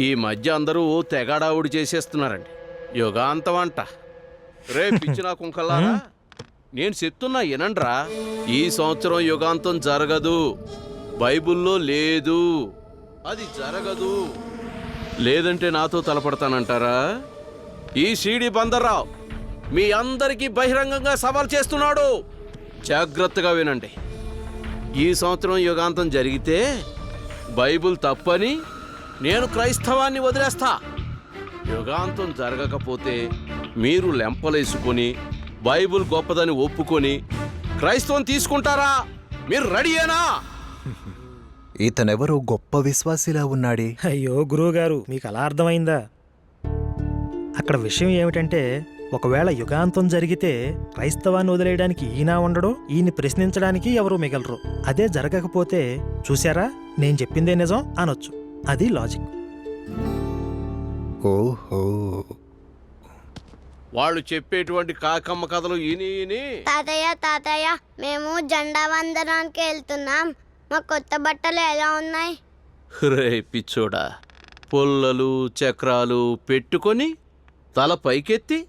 ఈ మధ్య అందరూ తెగాడావుడి చేసేస్తున్నారండి. యుగాంతం అంట. రే పిచ్చినా కుంకల్లారా, నేను చెప్తున్నా వినండ్రా. ఈ సంవత్సరం యుగాంతం జరగదు, బైబుల్లో లేదు, అది జరగదు. లేదంటే నాతో తలపడతానంటారా? ఈ సీడీ బందర్రావు మీ అందరికీ బహిరంగంగా సవాల్ చేస్తున్నాడు. జాగ్రత్తగా వినండి. ఈ సంవత్సరం యుగాంతం జరిగితే బైబుల్ తప్పని నేను క్రైస్తవాన్ని వదిలేస్తా. యుగాంతం జరగకపోతే మీరు లెంపలేసుకొని బైబుల్ గొప్పదని ఒప్పుకొని క్రైస్తవం తీసుకుంటారా? మీరు రెడీయేనా? ఇతనెవరో గొప్ప విశ్వాసిలా ఉన్నాడే. అయ్యో గురువుగారు, మీకు అలా అర్థమైందా? అక్కడ విషయం ఏమిటంటే, ఒకవేళ యుగాంతం జరిగితే క్రైస్తవాన్ని వదిలేయడానికి ఈయన ఉండడు, ఈయన్ని ప్రశ్నించడానికి ఎవరూ మిగలరు. అదే జరగకపోతే చూశారా, నేను చెప్పిందే నిజం అనొచ్చు. అది లాజిక్. ఓహో, వాళ్ళు చెప్పేటువంటి కాకమ్మ కథలు ఇని తాతయ్య మేము జెండా వందనానికి వెళ్తున్నాం. మా కొత్త బట్టలు ఎలా ఉన్నాయి? రే పిచ్చోడా, పుల్లలు చక్రాలు పెట్టుకొని తల పైకెత్తి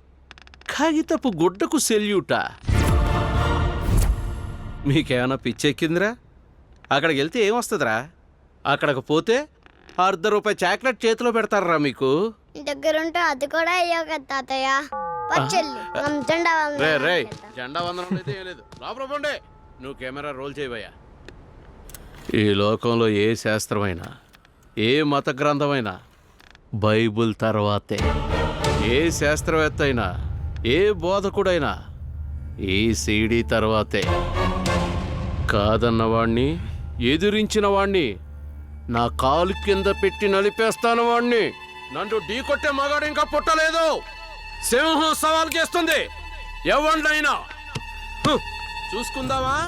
కాగితపు గుడ్డకు సెల్యూటా? మీకేమైనా పిచ్చెక్కిందిరా? అక్కడికి వెళ్తే ఏమొస్తుందిరా? అక్కడికి పోతే ₹1 చాక్లెట్ చేతిలో పెడతారా మీకు? దగ్గరుంటే అది కూడా అయ్యో కదా తాతయ్య. పచ్చళ్ళు జెండా రే రే, వందనం. జెండా వందనం అయితే ఏం లేదు. లోపల పోండి. నువ్వు కెమెరా రోల్ చేయబోయా. ఈ లోకంలో ఏ శాస్త్రమైనా ఏ మత గ్రంథమైనా బైబుల్ తర్వాతే. ఏ శాస్త్రవేత్త అయినా ఏ బోధకుడైనా ఈ సీడీ తర్వాతే. కాదన్నవాణ్ణి, ఎదిరించిన వాణ్ణి నా కాలు కింద పెట్టి నలిపేస్తాను. వాణ్ణి నన్ను ఢీకొట్టే మగాడు ఇంకా పుట్టలేదు. సింహం సవాల్ చేస్తుంది ఎవరినైనా. చూసుకుందామా?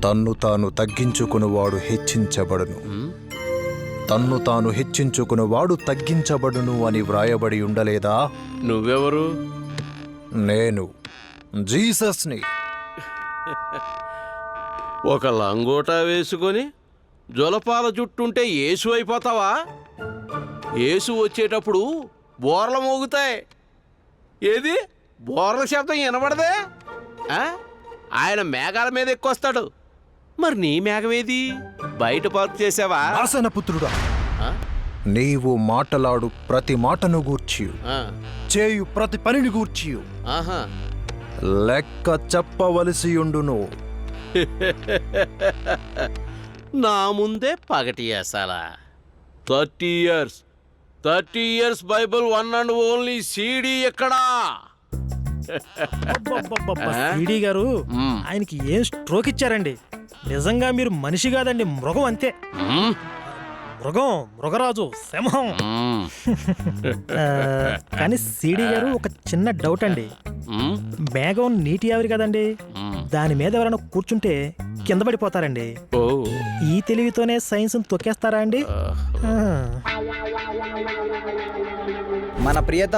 తన్ను తాను తగ్గించుకునివాడు హెచ్చించబడును, తన్ను తాను హెచ్చించుకునివాడు తగ్గించబడును అని వ్రాయబడి ఉండలేదా? నువ్వెవరు? నేను జీసస్ని. ఒక లంగోటా వేసుకొని జొలపాల జుట్టుంటే యేసు అయిపోతావా? యేసు వచ్చేటప్పుడు బోర్ల మోగుతాయి. ఏది బోర్ల శబ్దం వినబడదే? ఆయన మేఘాల మీద ఎక్కువస్తాడు. మరి నీ మేఘమేది? బయట పార్క్ చేసావా? ఆసనపుత్రుడా, నీవు మాటలాడు ప్రతి మాటను గూర్చి, చేయు ప్రతి పనిని గూర్చి లెక్క చెప్పవలసియుండును. నా ముందే పగటి వేసాలా? 30 years Bible one and only CD ఎక్కడా? ఈడీ గారు, ఆయనకి ఏం స్ట్రోక్ ఇచ్చారండి? నిజంగా మీరు మనిషి కాదండి, మృగం అంతే. మృగరాజు, సింహం. కానీ సీడీ గారు, ఒక చిన్న డౌట్ అండి. మేఘం నీటి ఆవిరి కదండి, దాని మీద ఎవరైనా కూర్చుంటే కింద పడిపోతారండి. ఈ తెలివితోనే సైన్స్ తొక్కేస్తారా అండి? మన ప్రియత